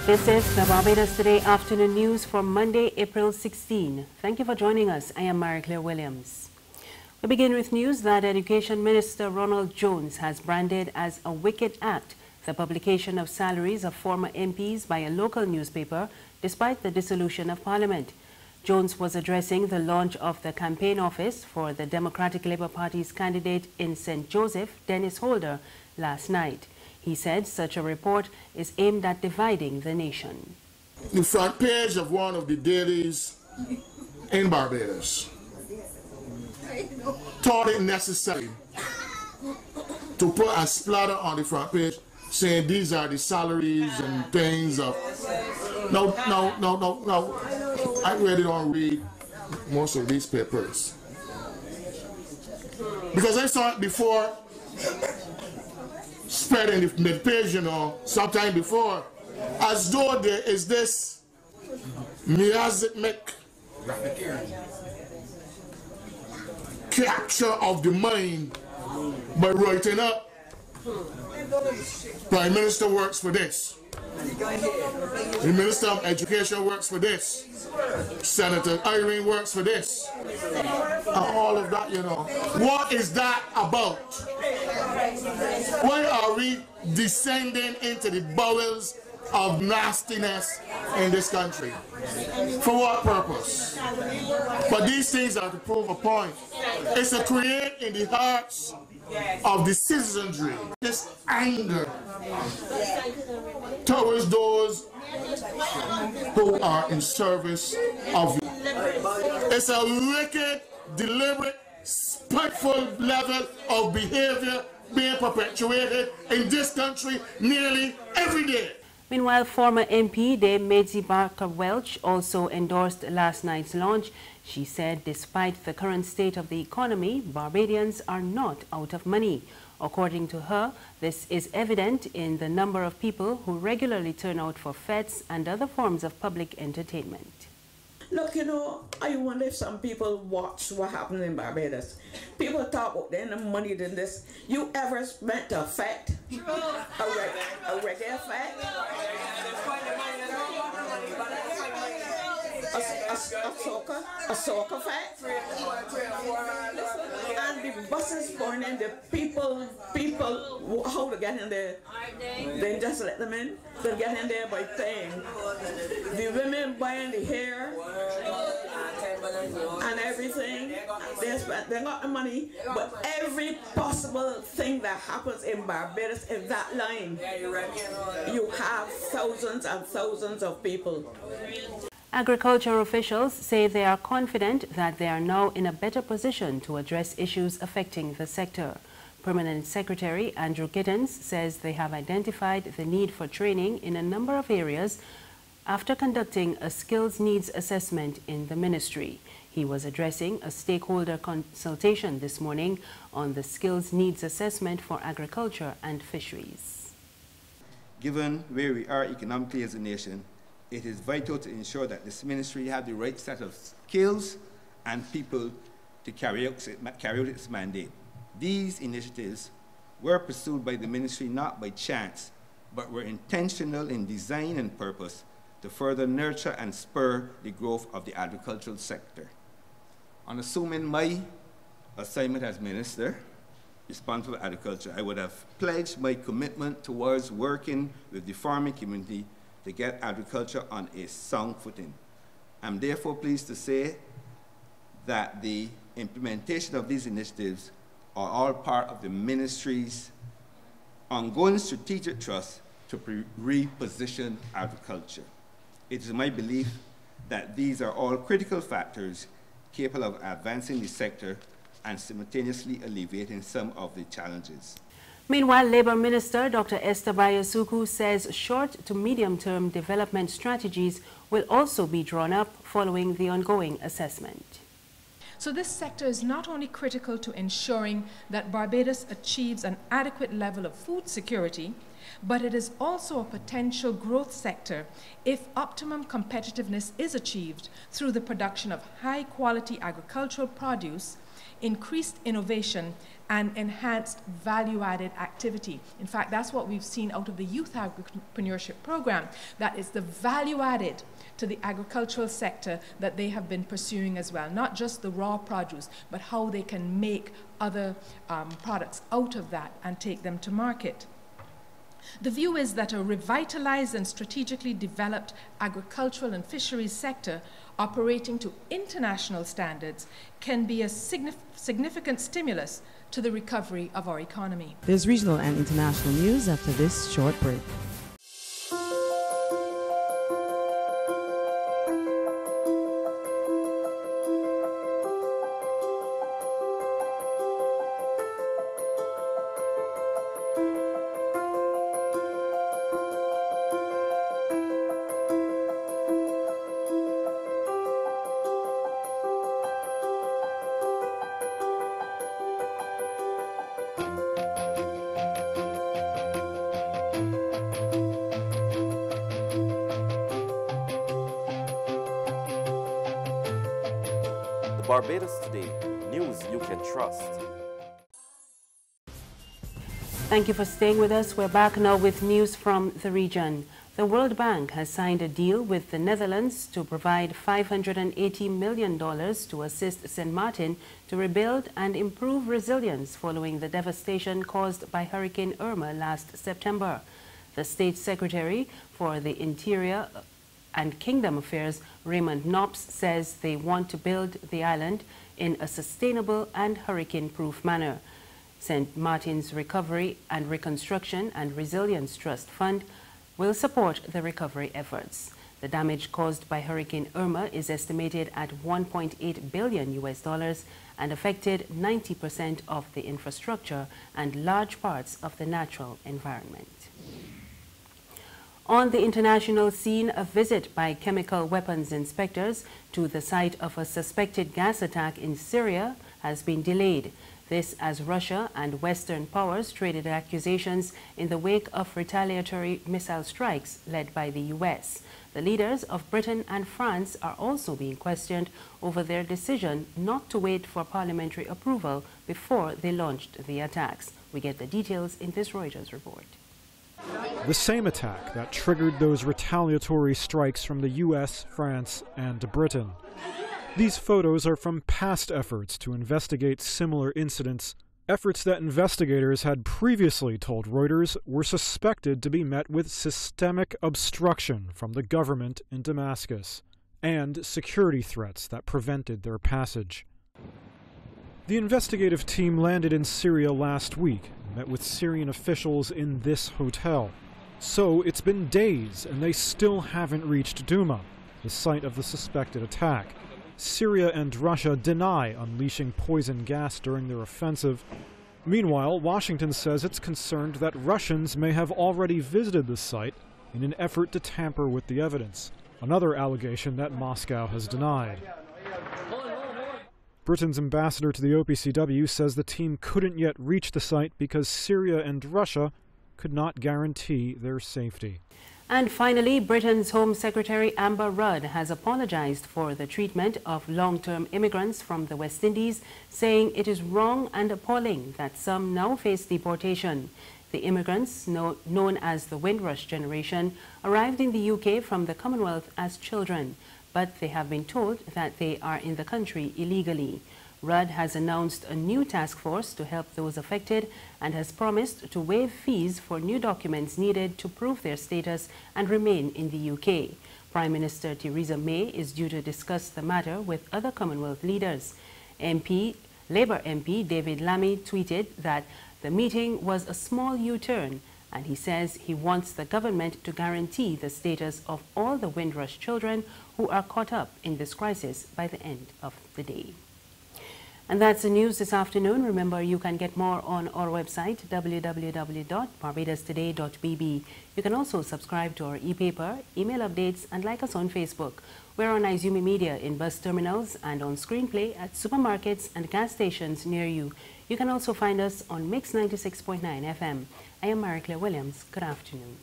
This is the Barbados Today afternoon news for Monday, April 16. Thank you for joining us. I am Marie-Claire Williams. We begin with news that Education Minister Ronald Jones has branded as a wicked act the publication of salaries of former MPs by a local newspaper despite the dissolution of Parliament. Jones was addressing the launch of the campaign office for the Democratic Labour Party's candidate in St. Joseph, Dennis Holder, last night. He said such a report is aimed at dividing the nation. The front page of one of the dailies in Barbados thought it necessary to put a splatter on the front page saying these are the salaries and things of... No. I really don't read most of these papers. Because I saw it before spreading the page, sometime before, as though there is this miasmic capture of the mind by writing up, Prime Minister works for this, the Minister of Education works for this, Senator Irene works for this, and all of that, What is that about? Why are we descending into the bowels of nastiness in this country? For what purpose? But these things are to prove a point. It's to create in the hearts of the citizenry this anger towards those who are in service of you. It's a wicked, deliberate, spiteful level of behavior being perpetuated in this country nearly every day. Meanwhile, former MP Dame Maizie Barker-Welch also endorsed last night's launch. She said despite the current state of the economy, Barbadians are not out of money. According to her, this is evident in the number of people who regularly turn out for fetes and other forms of public entertainment. Look, I wonder if some people watch what happens in Barbados. People talk about the money than this. You ever spent a fete? A regular fete? A soccer fete? And the buses pouring in, the people, how to get in there? They just let them in. They get in there by paying. The women buying the hair and everything. They got the money, but every possible thing that happens in Barbados in that line, you have thousands and thousands of people. Agriculture officials say they are confident that they are now in a better position to address issues affecting the sector. Permanent Secretary Andrew Gittens says they have identified the need for training in a number of areas after conducting a skills needs assessment in the ministry. He was addressing a stakeholder consultation this morning on the skills needs assessment for agriculture and fisheries. Given where we are economically as a nation, it is vital to ensure that this ministry has the right set of skills and people to carry out its mandate. These initiatives were pursued by the ministry not by chance, but were intentional in design and purpose to further nurture and spur the growth of the agricultural sector. On assuming my assignment as Minister responsible for agriculture, I would have pledged my commitment towards working with the farming community to get agriculture on a sound footing. I'm therefore pleased to say that the implementation of these initiatives are all part of the ministry's ongoing strategic thrust to reposition agriculture. It is my belief that these are all critical factors capable of advancing the sector and simultaneously alleviating some of the challenges. Meanwhile, Labour Minister Dr. Esther Bayasuku says short to medium-term development strategies will also be drawn up following the ongoing assessment. So this sector is not only critical to ensuring that Barbados achieves an adequate level of food security, but it is also a potential growth sector if optimum competitiveness is achieved through the production of high-quality agricultural produce increased innovation, and enhanced value-added activity. In fact, that's what we've seen out of the Youth Entrepreneurship Program. That is the value added to the agricultural sector that they have been pursuing as well. Not just the raw produce, but how they can make other products out of that and take them to market. The view is that a revitalized and strategically developed agricultural and fisheries sector operating to international standards can be a significant stimulus to the recovery of our economy. There's regional and international news after this short break. Barbados Today, news you can trust. Thank you for staying with us. We're back now with news from the region. The World Bank has signed a deal with the Netherlands to provide $580 million to assist St. Martin to rebuild and improve resilience following the devastation caused by Hurricane Irma last September. The State Secretary for the Interior and Kingdom Affairs, Raymond Knops, says they want to build the island in a sustainable and hurricane-proof manner. St. Martin's Recovery and Reconstruction and Resilience Trust Fund will support the recovery efforts. The damage caused by Hurricane Irma is estimated at $1.8 billion and affected 90% of the infrastructure and large parts of the natural environment. On the international scene, a visit by chemical weapons inspectors to the site of a suspected gas attack in Syria has been delayed. This as Russia and Western powers traded accusations in the wake of retaliatory missile strikes led by the U.S. The leaders of Britain and France are also being questioned over their decision not to wait for parliamentary approval before they launched the attacks. We get the details in this Reuters report. The same attack that triggered those retaliatory strikes from the US, France, and Britain. These photos are from past efforts to investigate similar incidents, efforts that investigators had previously told Reuters were suspected to be met with systemic obstruction from the government in Damascus, and security threats that prevented their passage. The investigative team landed in Syria last week and met with Syrian officials in this hotel. So it's been days and they still haven't reached Douma, the site of the suspected attack. Syria and Russia deny unleashing poison gas during their offensive. Meanwhile, Washington says it's concerned that Russians may have already visited the site in an effort to tamper with the evidence, another allegation that Moscow has denied. Britain's ambassador to the OPCW says the team couldn't yet reach the site because Syria and Russia could not guarantee their safety. And finally, Britain's Home Secretary Amber Rudd has apologized for the treatment of long-term immigrants from the West Indies, saying it is wrong and appalling that some now face deportation. The immigrants, known as the Windrush generation, arrived in the UK from the Commonwealth as children, but they have been told that they are in the country illegally. Rudd has announced a new task force to help those affected and has promised to waive fees for new documents needed to prove their status and remain in the UK. Prime Minister Theresa May is due to discuss the matter with other Commonwealth leaders. Labour MP David Lammy tweeted that the meeting was a small U-turn, and he says he wants the government to guarantee the status of all the Windrush children who are caught up in this crisis by the end of the day. And that's the news this afternoon. Remember, you can get more on our website, www.barbadostoday.bb. You can also subscribe to our e-paper, email updates, and like us on Facebook. We're on Izumi Media in bus terminals and on Screenplay at supermarkets and gas stations near you. You can also find us on Mix 96.9 FM. I am Mary Claire Williams. Good afternoon.